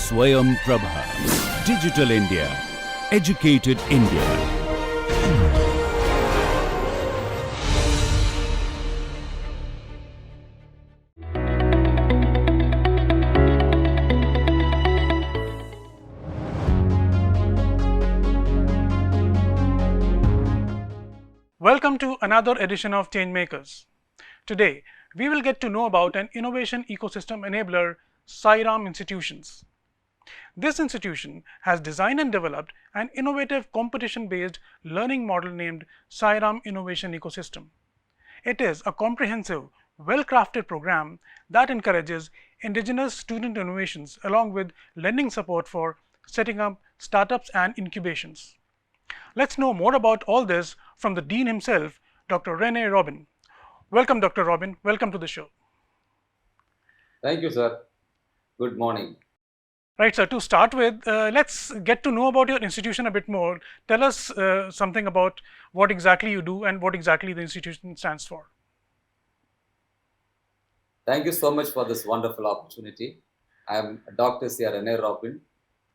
Swayam Prabha. Digital India. Educated India. Welcome to another edition of Changemakers. Today, we will get to know about an innovation ecosystem enabler, SwayamPrabha Institutions. This institution has designed and developed an innovative competition-based learning model named SwayamPrabha Innovation Ecosystem. It is a comprehensive, well-crafted program that encourages indigenous student innovations along with lending support for setting up startups and incubations. Let's know more about all this from the Dean himself, Dr. Rene Robin. Welcome, Dr. Robin. Welcome to the show. Thank you, sir. Good morning. Right, sir. To start with, let's get to know about your institution a bit more. Tell us something about what exactly you do and what exactly the institution stands for. Thank you so much for this wonderful opportunity. I am Dr. Rene Robin,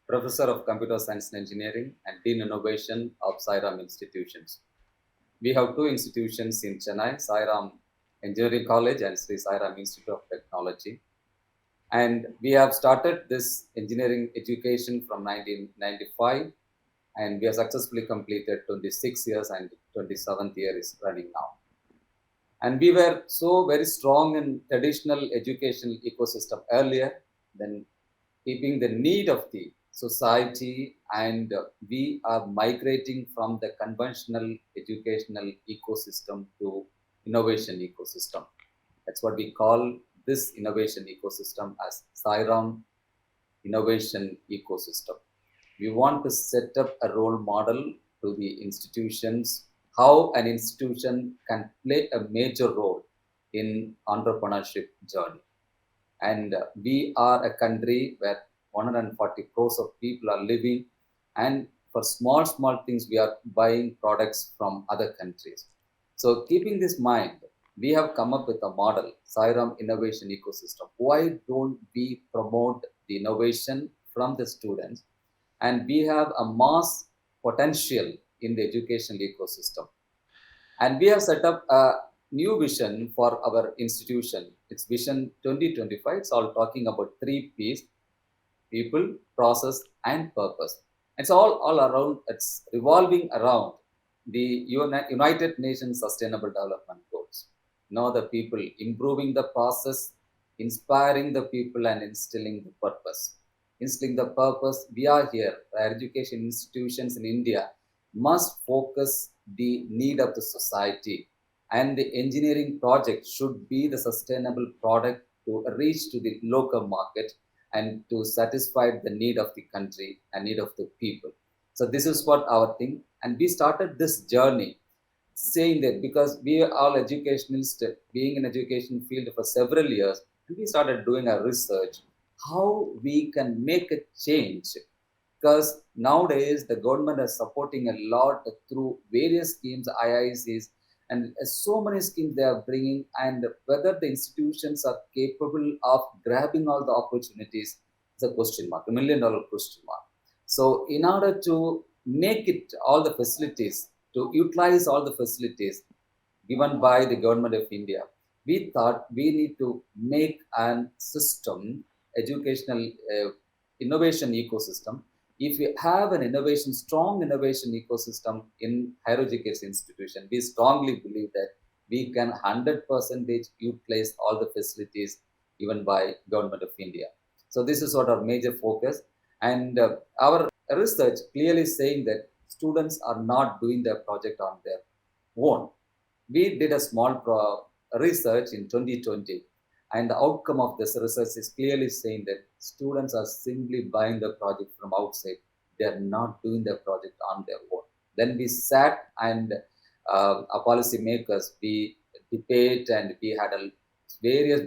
Professor of Computer Science and Engineering and Dean Innovation of SwayamPrabha Institutions. We have two institutions in Chennai, SwayamPrabha Engineering College and Sri SwayamPrabha Institute of Technology. And we have started this engineering education from 1995, and we have successfully completed 26 years and 27th year is running now. And we were so very strong in traditional educational ecosystem earlier, then keeping the need of the society, and we are migrating from the conventional educational ecosystem to innovation ecosystem. That's what we call this innovation ecosystem as SwayamPrabha Innovation Ecosystem. We want to set up a role model to the institutions, how an institution can play a major role in entrepreneurship journey. And we are a country where 140 crores of people are living, and for small things we are buying products from other countries. So keeping this in mind, we have come up with a model, SwayamPrabha Innovation Ecosystem. Why don't we promote the innovation from the students? And we have a mass potential in the educational ecosystem. And we have set up a new vision for our institution. It's Vision 2025. It's all talking about 3 P's: people, process, and purpose. It's all around, it's revolving around the United Nations Sustainable Development Goals. The people, improving the process, inspiring the people, and instilling the purpose. Instilling the purpose, we are here. Our education institutions in India must focus the need of the society, and the engineering project should be the sustainable product to reach to the local market and to satisfy the need of the country and need of the people. So this is what our thing. And we started this journey saying that because we are all educationalists, being in education field for several years, we started doing our research, how we can make a change. Because nowadays the government is supporting a lot through various schemes, IICs, and so many schemes they are bringing, and whether the institutions are capable of grabbing all the opportunities is a question mark, $1 million question mark. So in order to make it all the facilities, to utilize all the facilities given by the government of India, we thought we need to make a system, educational innovation ecosystem. If we have an strong innovation ecosystem in higher education institution, we strongly believe that we can 100% utilize all the facilities given by government of India. So this is what our major focus, and our research clearly saying that students are not doing their project on their own. We did a small research in 2020, and the outcome of this research is clearly saying that students are simply buying the project from outside. They are not doing their project on their own. Then we sat and our policy makers, we debate, and we had various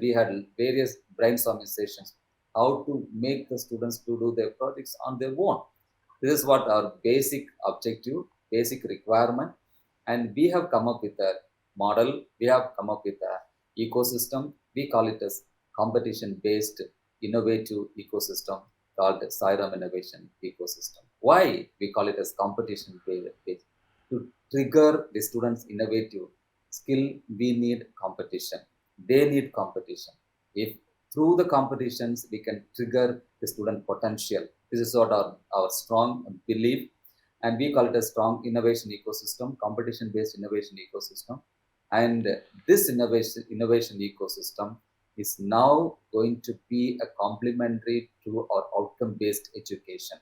brainstorming sessions how to make the students to do their projects on their own. This is what our basic objective, basic requirement, and we have come up with a model. We have come up with a ecosystem. We call it as competition-based innovative ecosystem called Swayam Innovation Ecosystem. Why we call it as competition based? To trigger the students' innovative skill, we need competition. They need competition. If through the competitions we can trigger the student potential, this is what our strong belief, and we call it a strong innovation ecosystem, competition-based innovation ecosystem. And this innovation ecosystem is now going to be a complementary to our outcome-based education.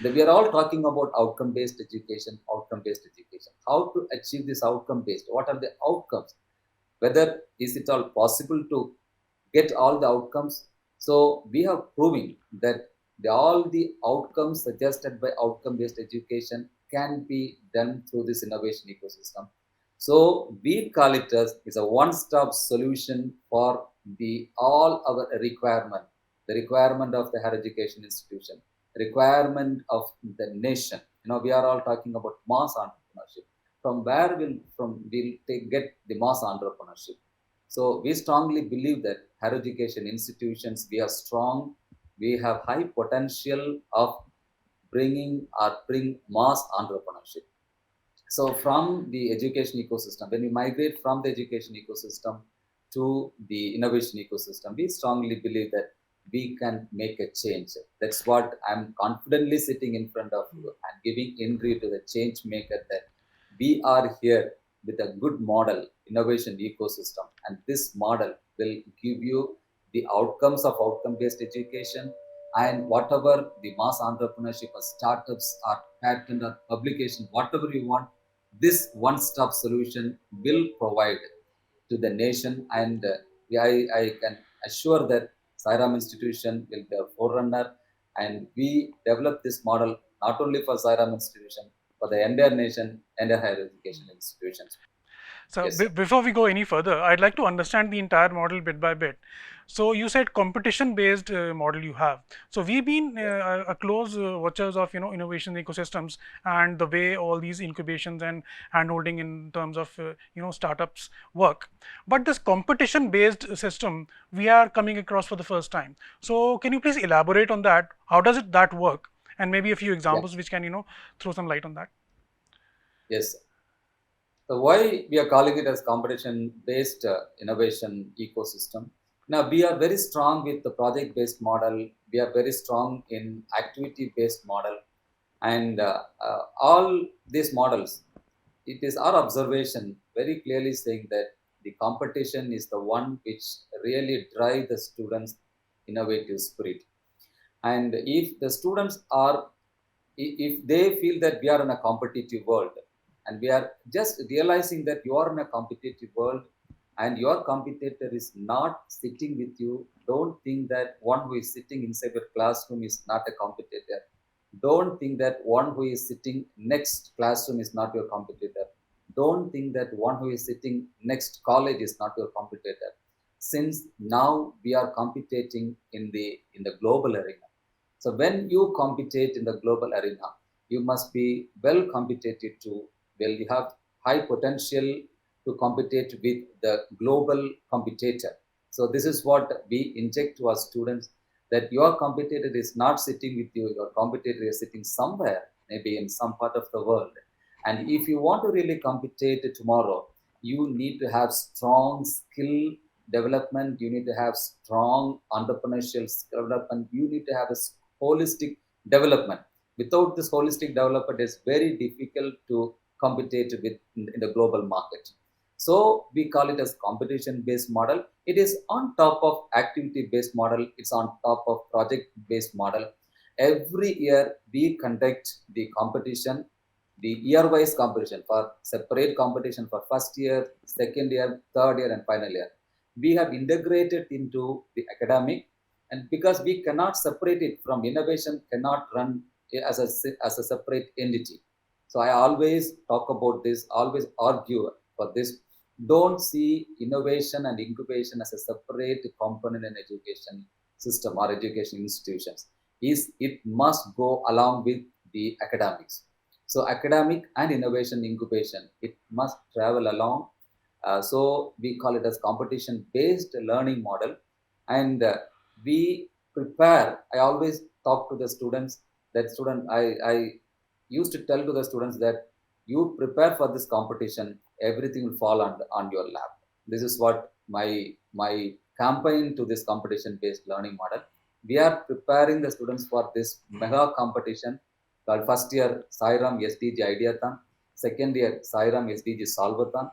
We are all talking about outcome-based education, outcome-based education. How to achieve this outcome-based? What are the outcomes? Whether is it all possible to get all the outcomes? So we have proving that all the outcomes suggested by outcome-based education can be done through this innovation ecosystem. So we call it as is a one-stop solution for the all our requirement, the requirement of the higher education institution, requirement of the nation. We are all talking about mass entrepreneurship. From where we'll get the mass entrepreneurship? So we strongly believe that higher education institutions, we are strong, we have high potential of bring mass entrepreneurship. So from the education ecosystem, when we migrate from the education ecosystem to the innovation ecosystem, we strongly believe that we can make a change. That's what I'm confidently sitting in front of you and giving entry to the change maker, that we are here with a good model, innovation ecosystem, and this model will give you the outcomes of outcome-based education, and whatever the mass entrepreneurship or startups or patent or publication, whatever you want, this one-stop solution will provide to the nation. And I can assure that Swayam institution will be a forerunner, and we develop this model not only for Swayam institution, for the entire nation and higher education institutions. So Yes, sir. before we go any further, I'd like to understand the entire model bit by bit. So you said competition-based model you have. So we've been a close watchers of innovation ecosystems and the way all these incubations and handholding in terms of startups work. But this competition-based system we are coming across for the first time. So can you please elaborate on that? How does that work? And maybe a few Yeah. examples which can throw some light on that. Yes. So why we are calling it as competition-based innovation ecosystem? Now we are very strong with the project-based model. We are very strong in activity-based model, and all these models. It is our observation very clearly saying that the competition is the one which really drive the students' innovative spirit. And if the students are, if they feel that we are in a competitive world, and we are just realizing that you are in a competitive world and your competitor is not sitting with you, don't think that one who is sitting inside your classroom is not a competitor. Don't think that one who is sitting next classroom is not your competitor. Don't think that one who is sitting next college is not your competitor. Since now we are competing in the global arena. So when you compete in the global arena, you must be well competitive to, well, you have high potential to compete with the global competitor. So this is what we inject to our students, that your competitor is not sitting with you, your competitor is sitting somewhere, maybe in some part of the world. And if you want to really compete tomorrow, you need to have strong skill development, you need to have strong entrepreneurial development, you need to have a holistic development. Without this holistic development, it's very difficult to compete with in the global market. So we call it as competition-based model. It is on top of activity-based model. It's on top of project-based model. Every year we conduct the competition, the year-wise competition, for separate competition for first year, second year, third year, and final year. We have integrated into the academic, and because we cannot separate it from innovation, cannot run as a separate entity. So I always talk about this, always argue for this. Don't see innovation and incubation as a separate component in education system or education institutions. It must go along with the academics. So academic and innovation incubation, it must travel along. So we call it as competition-based learning model, and we prepare. I always talk to the students. I used to tell to the students that you prepare for this competition, everything will fall on your lap. This is what my campaign to this competition based learning model. We are preparing the students for this mega competition called first year Sairam SDG Ideathon, second year Sairam SDG Solvathon,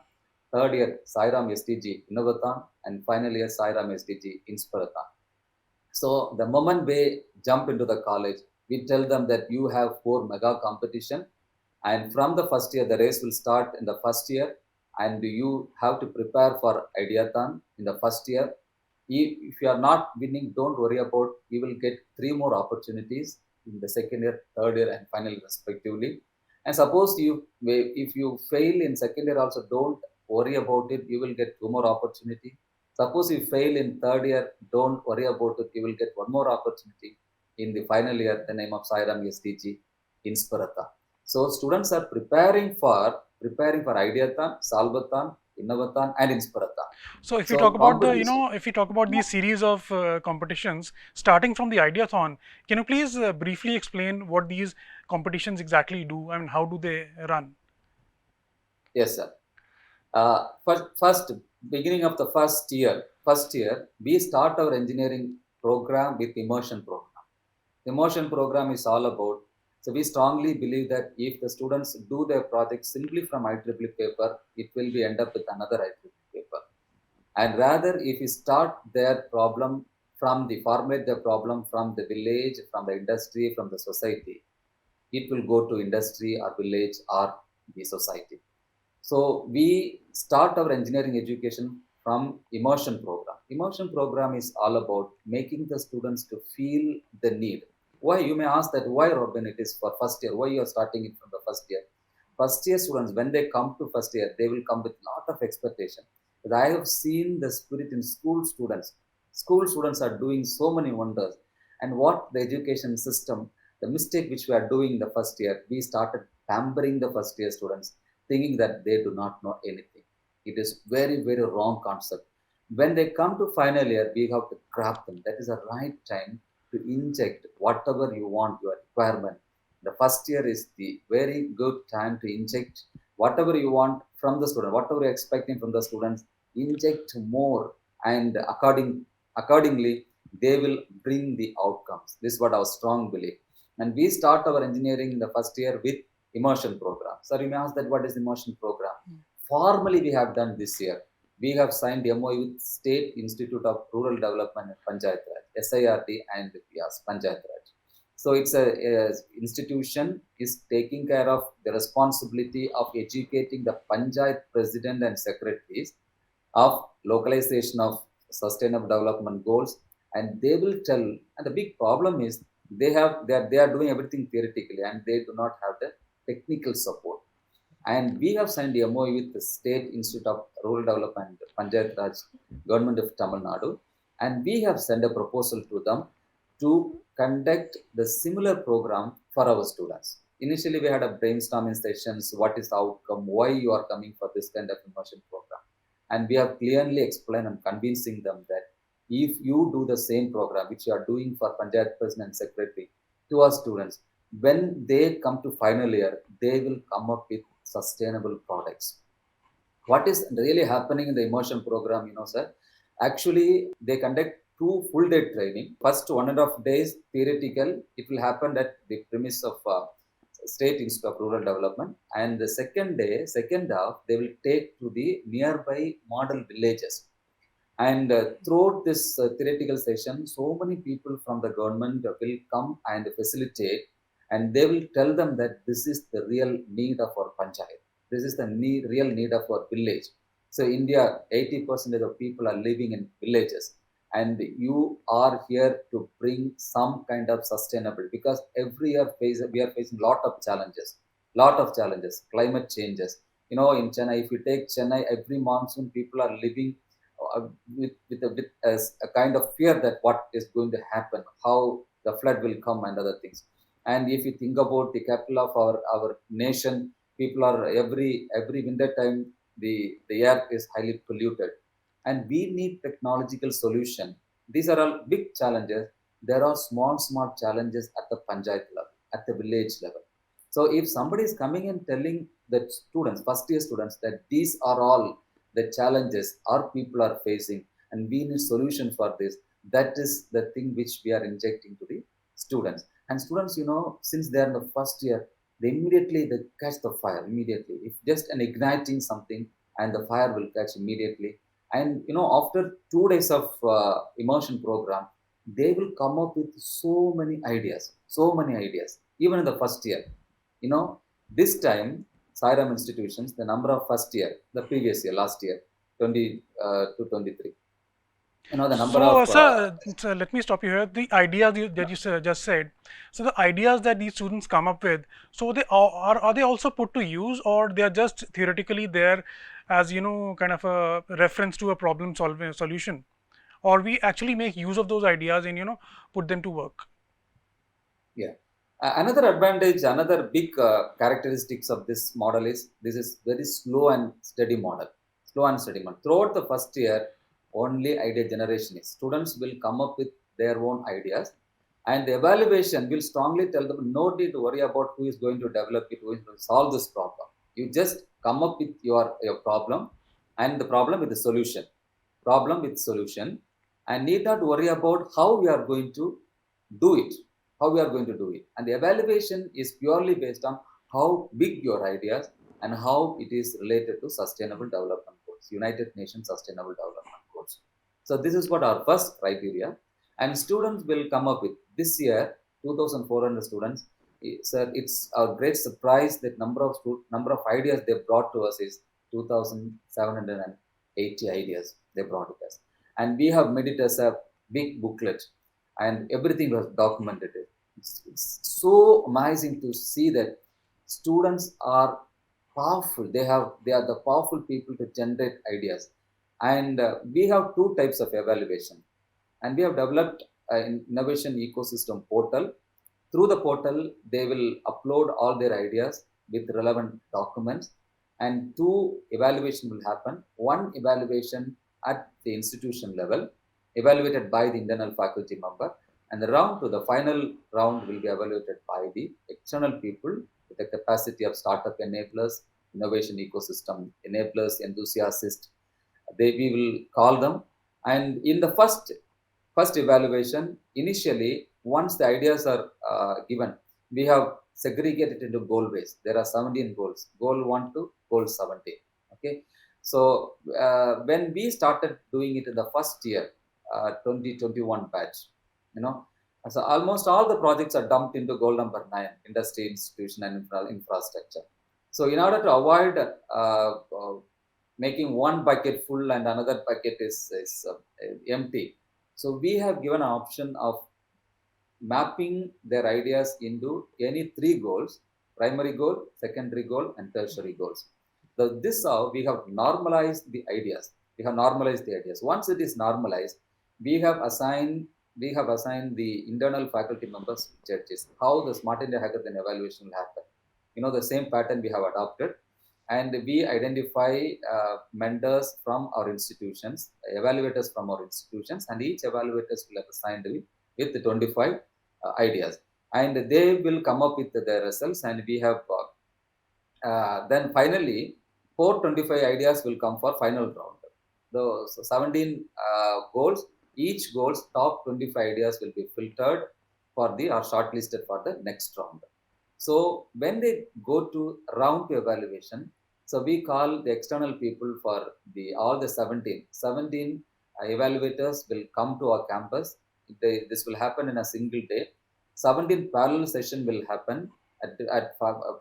third year Sairam SDG Innovathon, and final year Sairam SDG Inspirathon. So the moment they jump into the college, we tell them that you have 4 mega competition, and from the first year, the race will start in the first year, and you have to prepare for Ideathon in the first year. If you are not winning, don't worry about. You will get 3 more opportunities in the second year, third year, and final year respectively. And suppose if you fail in second year also, don't worry about it. You will get 2 more opportunity. Suppose you fail in third year, don't worry about it. You will get 1 more opportunity in the final year, the name of Sairam SDG Inspirata. So students are preparing for Ideathon, Salvathon, Innovathon, and Inspirathon. So if you So talk about competition. if you talk about these series of competitions, starting from the Ideathon, can you please briefly explain what these competitions exactly do and how do they run? Yes, sir. First, beginning of the first year, we start our engineering program with immersion program. Immersion program is all about. So we strongly believe that if the students do their project simply from IEEE paper, it will be end up with another IEEE paper. And rather, if we start their problem formulate the problem from the village, from the industry, from the society, it will go to industry or village or the society. So we start our engineering education from immersion program. Immersion program is all about making the students to feel the need. Why, you may ask that why, Robin, it is for first year, why you are starting it from the first year? First year students, when they come to first year, they will come with lot of expectation. But I have seen the spirit in school students. School students are doing so many wonders. And what the education system, the mistake which we are doing in the first year, we started pampering the first year students, thinking that they do not know anything. It is very, very wrong concept. When they come to final year, we have to craft them. That is the right time to inject whatever you want, your requirement. The first year is the very good time to inject whatever you want from the student, whatever you're expecting from the students, inject more, and accordingly, they will bring the outcomes. This is what our strong belief. And we start our engineering in the first year with immersion program. So you may ask that what is immersion program? Formally, we have done this year. We have signed MOU with State Institute of Rural Development and Panchayat Raj, SIRD, and yes, Panchayat Raj. So it's a institution is taking care of the responsibility of educating the Panchayat president and secretaries of localization of sustainable development goals, and they will tell. And the big problem is they are doing everything theoretically, and they do not have the technical support. And we have signed the MOU with the State Institute of Rural Development, Panchayat Raj, Government of Tamil Nadu, and we have sent a proposal to them to conduct the similar program for our students. Initially, we had a brainstorming sessions. What is the outcome? Why you are coming for this kind of immersion program? And we have clearly explained and convincing them that if you do the same program which you are doing for Panchayat President and Secretary to our students, when they come to final year, they will come up with sustainable products. What is really happening in the immersion program, sir? Actually, they conduct 2 full-day training. First 1.5 days theoretical. It will happen at the premise of State Institute of Rural Development. And the second half, they will take to the nearby model villages. And throughout this theoretical session, so many people from the government will come and facilitate, and they will tell them that this is the real need of our panchayat. This is the real need of our village. So India, 80% of people are living in villages, and you are here to bring some kind of sustainable, because every year we are facing lot of challenges, climate changes. In Chennai, if you take Chennai, every monsoon people are living with a kind of fear that what is going to happen, how the flood will come and other things. And if you think about the capital of our nation, people are every winter time, the air is highly polluted, and we need technological solution. These are all big challenges. there are small challenges at the panchayat level, at the village level. So if somebody is coming and telling the students, first year students, that these are all the challenges our people are facing and we need solution for this, that is the thing which we are injecting to the students. And students, since they are in the first year, they catch the fire immediately. If just an igniting something, and the fire will catch immediately. And after 2 days of immersion program, they will come up with so many ideas, even in the first year. This time, Sairam institutions, the number of first year, the previous year, last year, 20 to 23, the number So, of sir, let me stop you here. The ideas that you just said, so the ideas that these students come up with, so they are they also put to use, or they are just theoretically there as kind of a reference to a problem solving solution, or we actually make use of those ideas and put them to work. Yeah. Another advantage, another big characteristics of this model is this is very slow and steady model. Slow and steady model. Throughout the first year, only idea generation is. Students will come up with their own ideas, and the evaluation will strongly tell them no need to worry about who is going to develop it, who is going to solve this problem. You just come up with your problem and the problem with the solution. Problem with solution, and need not worry about how we are going to do it, and the evaluation is purely based on how big your ideas and how it is related to sustainable development goals, United Nations Sustainable Development Goals. So this is what our first criteria, and students will come up with this year 2400 students. It's a great surprise that number of ideas they brought to us is 2780 ideas they brought to us, and we have made it as a big booklet, and everything was documented. It's so amazing to see that students are powerful. They are the powerful people to generate ideas, and we have two types of evaluation, and we have developed an innovation ecosystem portal. Through the portal, they will upload all their ideas with relevant documents, and two evaluation will happen. One evaluation at the institution level, evaluated by the internal faculty member, and the final round will be evaluated by the external people with the capacity of startup enablers, innovation ecosystem enablers, enthusiasts. We will call them, and in the first evaluation, initially, once the ideas are given, we have segregated into goal base. There are 17 goals, goal 1 to goal 17. Okay, so when we started doing it in the first year, 2021 batch, so almost all the projects are dumped into goal number 9, industry, institution, and infrastructure. So in order to avoid making one bucket full and another bucket is empty, so we have given an option of mapping their ideas into any 3 goals: primary goal, secondary goal, and tertiary goals. So this how we have normalized the ideas. Once it is normalized, we have assigned the internal faculty members judges. How the Smart India Hackathon evaluation will happen. The same pattern we have adopted, and we identify mentors from our institutions, evaluators from our institutions, and each evaluators will have assigned with 25 ideas, and they will come up with their results, and we have then finally 425 ideas will come for final round. Those 17 goals, each goal's top 25 ideas will be filtered or shortlisted for the next round. So when they go to round 2 evaluation, so we call the external people for all the 17 evaluators will come to our campus. This will happen in a single day. 17 parallel session will happen at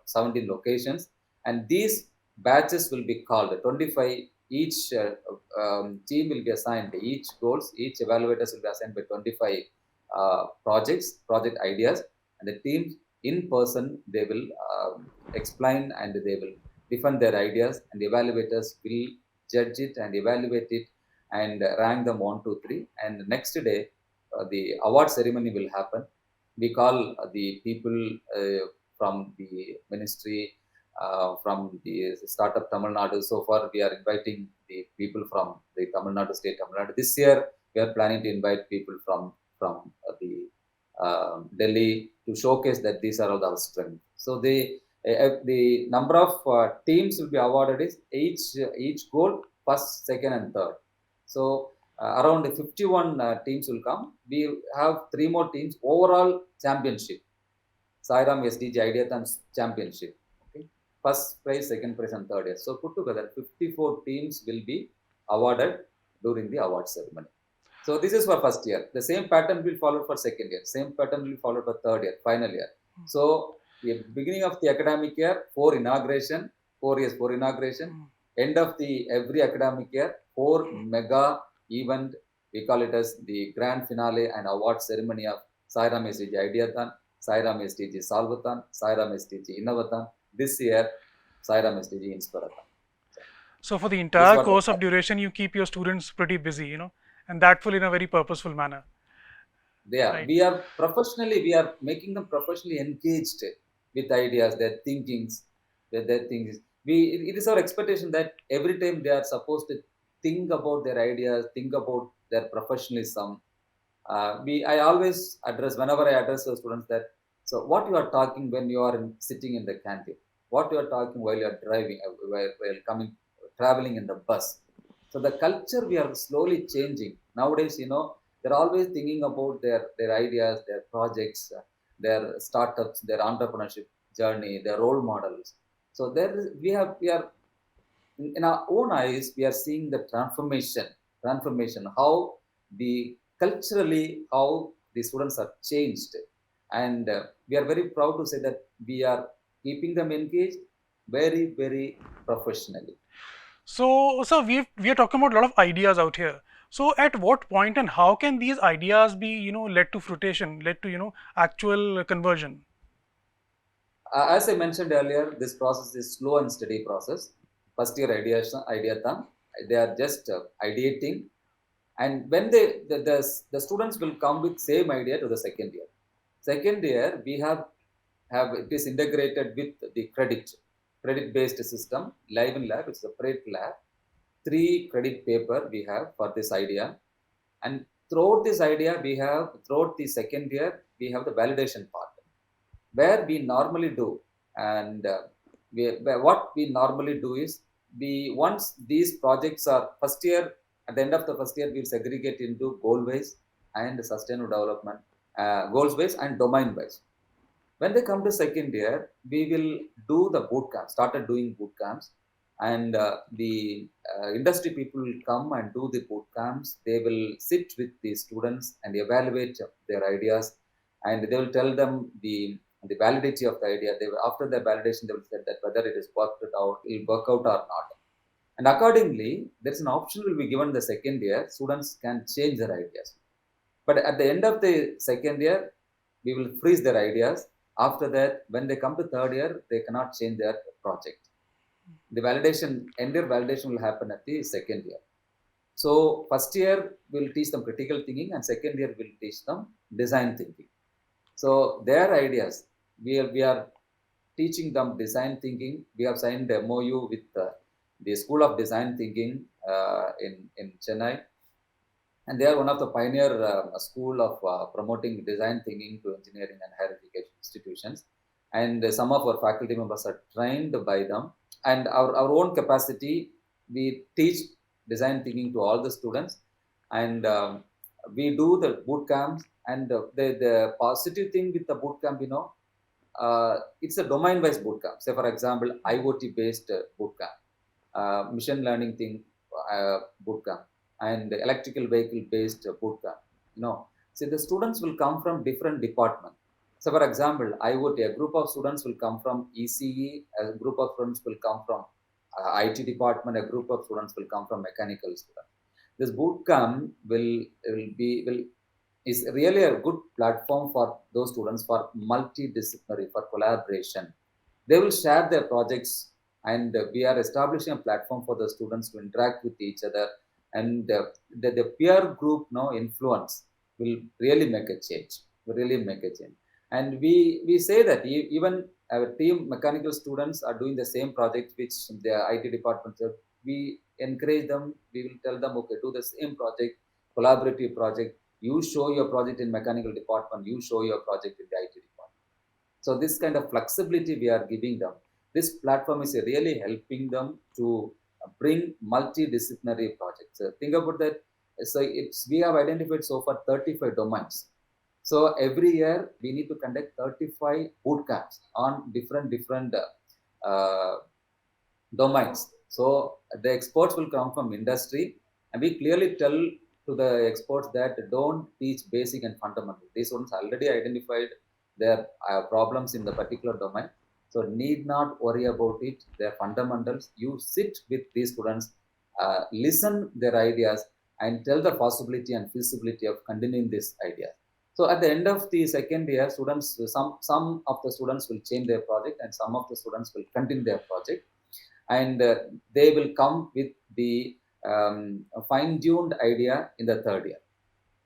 17 locations, and these batches will be called 25. Each team will be assigned each evaluators will be assigned by 25 project ideas, and the team in person, they will explain and they will defend their ideas, and the evaluators will judge it and evaluate it and rank them 1, 2, 3. And the next day, the award ceremony will happen. We call the people from the ministry, from the startup Tamil Nadu. So far, we are inviting the people from the Tamil Nadu state, Tamil Nadu. This year, we are planning to invite people from from the Delhi to showcase that these are all our strengths. So the number of teams will be awarded is each goal first, second, and third. So around 51 teams will come. We have 3 more teams overall championship. Sairam SDG Ideathon Championship. Okay. First prize, second prize, and third year. So put together, 54 teams will be awarded during the award ceremony. So this is for first year. The same pattern will follow for second year. Same pattern will follow for third year, final year. So the beginning of the academic year, 4 inauguration, 4 years, 4 inauguration. End of the every academic year, 4 mega event. We call it as the grand finale and award ceremony of Sairam SDG Ideathon, Sairam SDG Salvathon, Sairam SDG Innavathon. This year, Sairam SDG Inspirathon. So for the entire course of duration, you keep your students pretty busy, and that full in a very purposeful manner. Right. We are making them professionally engaged with ideas, their thinkings, their things. It is our expectation that every time they are supposed to think about their ideas, think about their professionalism. I always address, whenever I address the students, that so what you are talking when you are sitting in the canteen, what you are talking while you are driving, while traveling in the bus. So the culture we are slowly changing nowadays. They're always thinking about their ideas, their projects, their startups, their entrepreneurship journey, their role models. So we are in our own eyes, we are seeing the transformation, how the culturally, how the students are changed. And we are very proud to say that we are keeping them engaged very, very professionally. So we are talking about a lot of ideas out here. So at what point and how can these ideas be, led to fruition, led to, actual conversion? As I mentioned earlier, this process is slow and steady process. First year ideathon, they are just ideating, and when the students will come with same idea to the second year. Second year we have it is integrated with the credit based system, live in lab. It's a separate lab. 3 credit paper we have for this idea, and throughout this idea throughout the second year we have the validation part, where we normally do, and what we normally do is, once these projects are first year, at the end of the first year we'll segregate into goal wise and sustainable development, goals wise and domain wise. When they come to second year, we will do the boot camp, started doing boot camps, and the industry people will come and do the boot camps. They will sit with the students and evaluate their ideas, and they will tell them the validity of the idea. After the validation, they will say that whether it is worked out, it will work out or not. And accordingly, there's an option will be given the second year. Students can change their ideas. But at the end of the second year, we will freeze their ideas. After that, when they come to third year, they cannot change their project. The entire validation will happen at the second year. So first year we'll teach them critical thinking, and second year we'll teach them design thinking. So their ideas, we are teaching them design thinking. We have signed the MOU with the School of Design Thinking in Chennai, and they are one of the pioneer school of promoting design thinking to engineering and higher education institutions. And some of our faculty members are trained by them. And our own capacity, we teach design thinking to all the students, and we do the boot camps. And the positive thing with the boot camp, it's a domain-wise boot camp. Say, for example, IoT-based boot camp, machine learning thing boot camp, and electrical vehicle-based boot camp. So the students will come from different departments. So, for example, IoT, a group of students will come from ECE, a group of students will come from IT department, a group of students will come from mechanical students. This boot camp is really a good platform for those students for multidisciplinary, for collaboration. They will share their projects, and we are establishing a platform for the students to interact with each other, and the peer group influence will really make a change. And we say that even our team mechanical students are doing the same project which the IT department said. We encourage them. We will tell them, okay, do the same project, collaborative project, You show your project in mechanical department, you show your project in the IT department. So this kind of flexibility we are giving them. This platform is really helping them to bring multidisciplinary projects. So think about that. So we have identified so far 35 domains. So every year we need to conduct 35 boot camps on different uh, domains. So the experts will come from industry, and we clearly tell to the experts that don't teach basic and fundamental. These students already identified their problems in the particular domain, so need not worry about it. Their fundamentals. You sit with these students, listen their ideas, and tell the possibility and feasibility of continuing this idea. So at the end of the second year, students, some of the students will change their project, and some of the students will continue their project, and they will come with the fine-tuned idea in the third year.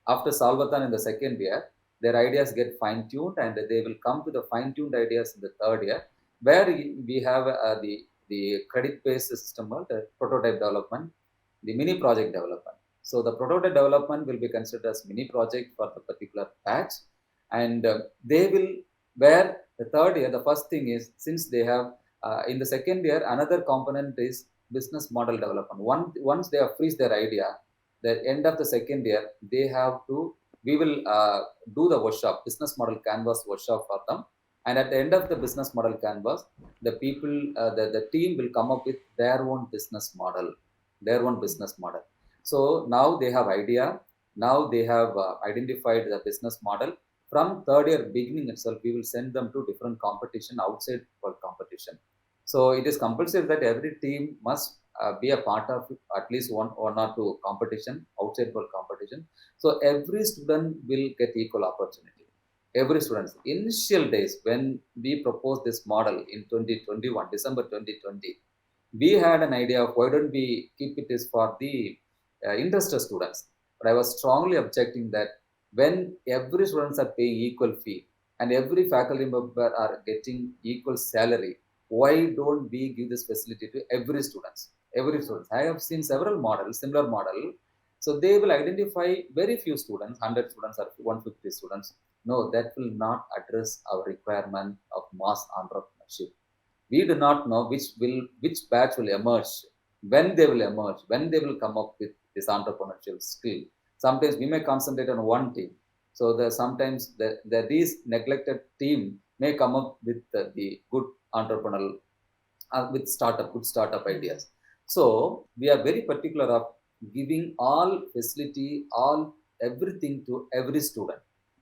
After Salvathan in the second year, their ideas get fine-tuned, and they will come to the fine-tuned ideas in the third year, where we have the credit-based system, the prototype development, the mini project development. So the prototype development will be considered as mini project for the particular batch, and they will, where the third year, the first thing is, since they have in the second year, another component is business model development. Once they have freeze their idea, the end of the second year, they have to, we will do the workshop, business model canvas workshop for them. And at the end of the business model canvas, the people, the team will come up with their own business model, So now they have idea. Now they have identified the business model. From third year beginning itself, we will send them to different competition, outside world competition. So it is compulsory that every team must be a part of at least one or two competition, outside world competition. So every student will get equal opportunity. Every student. Initial days when we proposed this model in 2021, December 2020, we had an idea of why don't we keep it is for the interested students. But I was strongly objecting that when every students are paying equal fee and every faculty member are getting equal salary, why don't we give this facility to every students? Every student. I have seen several models, similar model. So they will identify very few students, 100 students or 150 students. No, that will not address our requirement of mass entrepreneurship. We do not know which batch will emerge, when they will emerge, when they will come up with this entrepreneurial skill. Sometimes we may concentrate on one team. So sometimes these neglected team may come up with the good entrepreneurial, with good startup ideas. So we are very particular of giving all facility, everything to every student.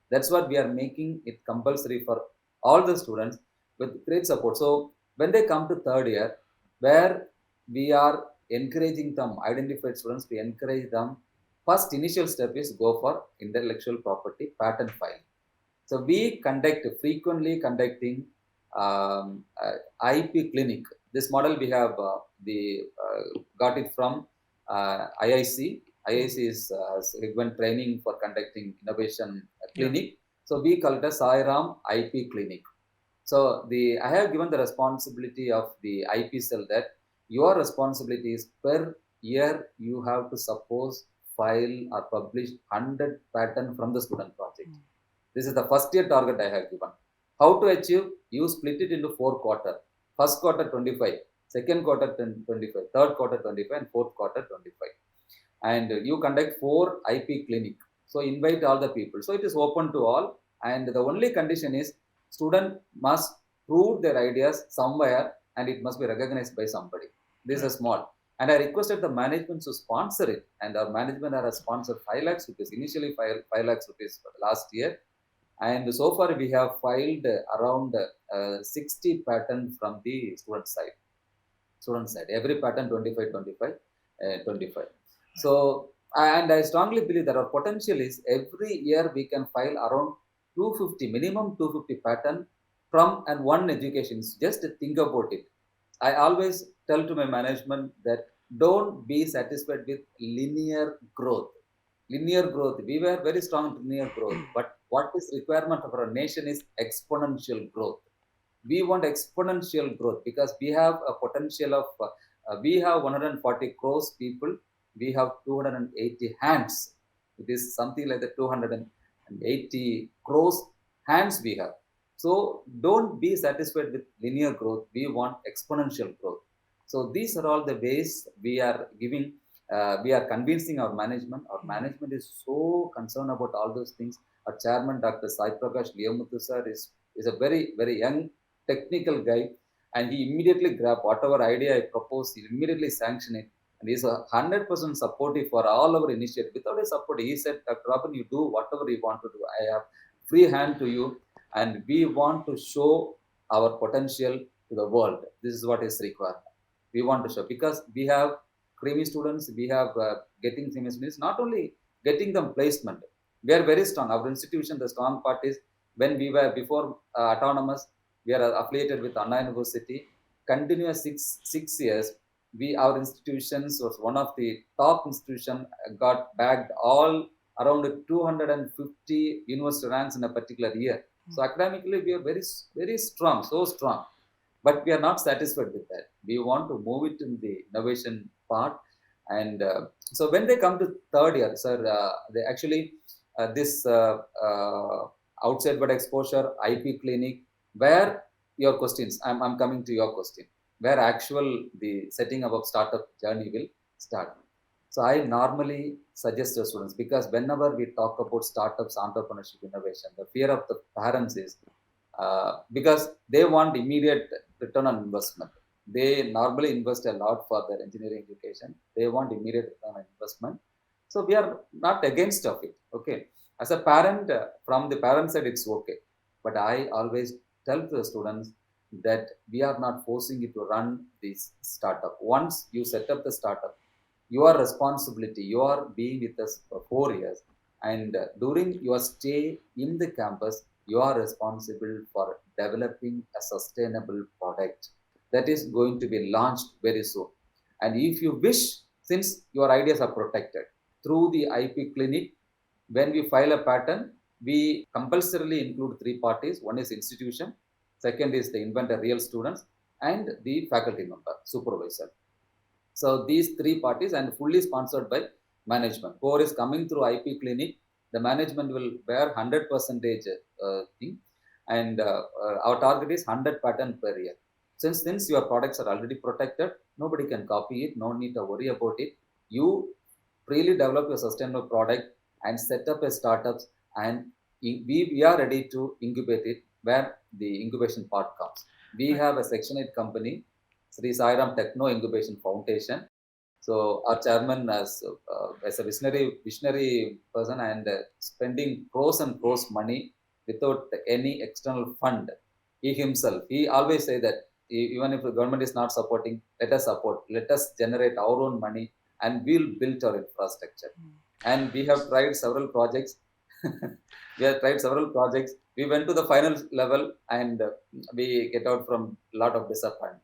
That's what we are making it compulsory for all the students with great support. So when they come to third year, where we are encouraging them, identified students, we encourage them. First initial step is go for intellectual property patent filing. So we frequently conducting IP clinic. This model we have got it from IIC. IIC is given training for conducting innovation clinic. Yeah. So we call it a Swayam IP clinic. So I have given the responsibility of the IP cell that your responsibility is per year you have to file or publish 100 patent from the student project. This is the first year target I have given. How to achieve? You split it into 4 quarters. First quarter 25, second quarter 25, third quarter 25, and fourth quarter 25. And you conduct 4 IP clinic. So invite all the people. So it is open to all. And the only condition is student must prove their ideas somewhere, and it must be recognized by somebody. This is small. And I requested the management to sponsor it. And our management has sponsored 5 lakhs rupees, initially 5 lakhs rupees for the last year. And so far we have filed around 60 patents from the student side. Every patent 25. So, and I strongly believe that our potential is every year we can file around 250, minimum 250 patent from and one education. Just think about it. I always tell to my management that don't be satisfied with linear growth. We were very strong in linear growth, but what is requirement of our nation is exponential growth. We want exponential growth because we have a potential of, we have 140 crores people, we have 280 hands. It is something like the 280 crores hands we have. So don't be satisfied with linear growth. We want exponential growth. So these are all the ways we are giving, we are convincing our management. Our management is so concerned about all those things. Our chairman, Dr. Sai Prakash Liyamuthu sir, is a very, very young technical guy, and he immediately grabbed whatever idea I proposed, he immediately sanctioned it. And he's 100% supportive for all our initiative. Without a support, he said, Dr. Robin, you do whatever you want to do. I have free hand to you, and we want to show our potential to the world. This is what is required. We want to show, because we have creamy students, we have getting creamy students, not only getting them placement. We are very strong. Our institution, the strong part is, when we were before autonomous, we are affiliated with Anna University. Continuous six years, our institutions was one of the top institution, got bagged all around 250 university ranks in a particular year. So academically, we are very, very strong, so strong. But we are not satisfied with that. We want to move it in the innovation part. And so when they come to third year, sir, they actually, this outside but exposure, IP clinic, where your questions, I'm coming to your question, where the setting up of startup journey will start. So I normally suggest to students, because whenever we talk about startups, entrepreneurship, innovation, the fear of the parents is, because they want immediate return on investment. They normally invest a lot for their engineering education. They want immediate return on investment. So we are not against of it. Okay. As a parent, from the parent side, it's okay. But I always tell to the students that we are not forcing you to run this startup. Once you set up the startup, your responsibility, you are being with us for 4 years. And during your stay in the campus, you are responsible for developing a sustainable product that is going to be launched very soon. And if you wish, since your ideas are protected through the IP clinic, when we file a patent, we compulsorily include 3 parties. One is institution, second is the inventor, real students, and the faculty member, supervisor. So these 3 parties, and fully sponsored by management. Whoever is coming through IP clinic, the management will bear 100% thing, and our target is 100 patent per year. Since your products are already protected, nobody can copy it, no need to worry about it. You freely develop your sustainable product and set up a startups, and we are ready to incubate it where the incubation part comes. We have a Section 8 company, Sri Sairam Techno Incubation Foundation. So our chairman, as a visionary person, and spending crores and crores money without any external fund. He himself, he always say that even if the government is not supporting, let us support, let us generate our own money, and we'll build our infrastructure. And we have tried several projects. We went to the final level, and we get out from a lot of disappointment.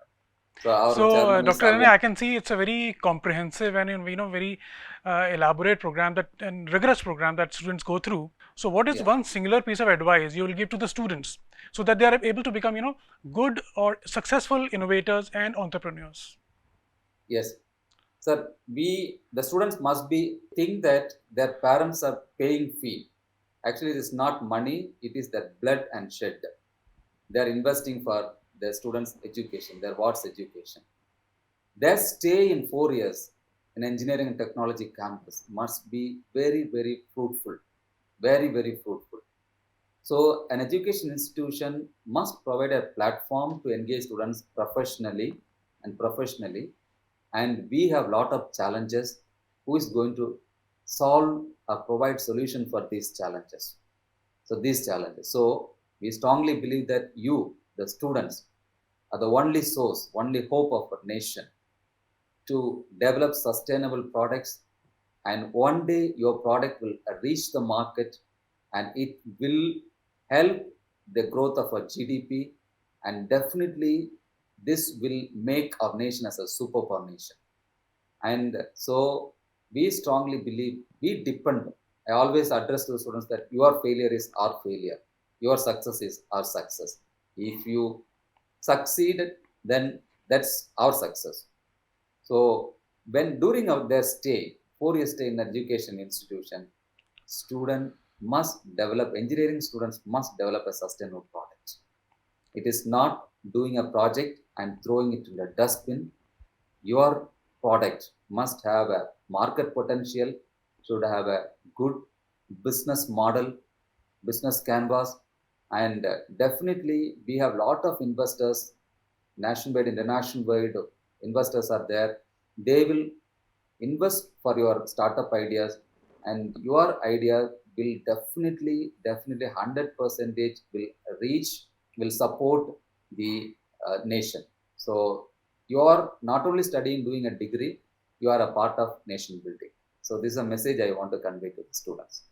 So Dr. Rene, I can see it's a very comprehensive and very elaborate program, that and rigorous program that students go through. So what is one singular piece of advice you will give to the students so that they are able to become good or successful innovators and entrepreneurs? Yes, sir. The students must think that their parents are paying fee. Actually, it is not money; it is their blood and sweat. They are investing for their students' education, their ward's education. Their stay in 4 years in engineering and technology campus must be very, very fruitful. Very, very fruitful. So an education institution must provide a platform to engage students professionally. And we have a lot of challenges. Who is going to solve or provide solution for these challenges? So we strongly believe that you, the students, are the only source, only hope of our nation to develop sustainable products. And one day your product will reach the market, and it will help the growth of our GDP. And definitely this will make our nation as a superpower nation. And so we strongly believe, we depend. I always address to the students that your failure is our failure. Your success is our success. If you succeeded, then that's our success. So when during their stay, 4 year stay in education institution, student must develop, engineering students must develop a sustainable product. It is not doing a project and throwing it in the dustbin. Your product must have a market potential, should have a good business model, business canvas, and definitely we have a lot of investors, nationwide, international-wide investors are there. They will invest for your startup ideas, and your idea will definitely 100% will reach, will support the nation. So you are not only studying, doing a degree, you are a part of nation building. So this is a message I want to convey to the students.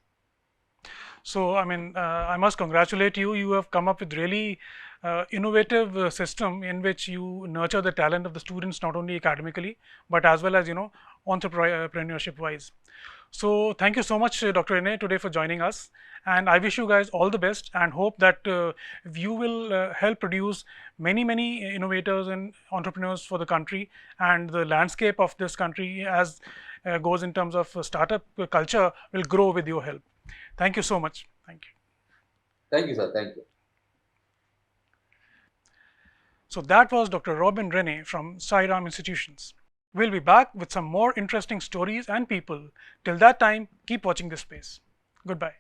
So, I mean, I must congratulate you. You have come up with really innovative system in which you nurture the talent of the students, not only academically, but as well as, entrepreneurship wise. So, thank you so much, Dr. Rene, today for joining us. And I wish you guys all the best and hope that you will help produce many innovators and entrepreneurs for the country, and the landscape of this country as goes in terms of startup culture will grow with your help. Thank you so much. Thank you. Thank you, sir. Thank you. So that was Dr. Robin Rene from Swayam Institutions. We'll be back with some more interesting stories and people. Till that time, keep watching this space. Goodbye.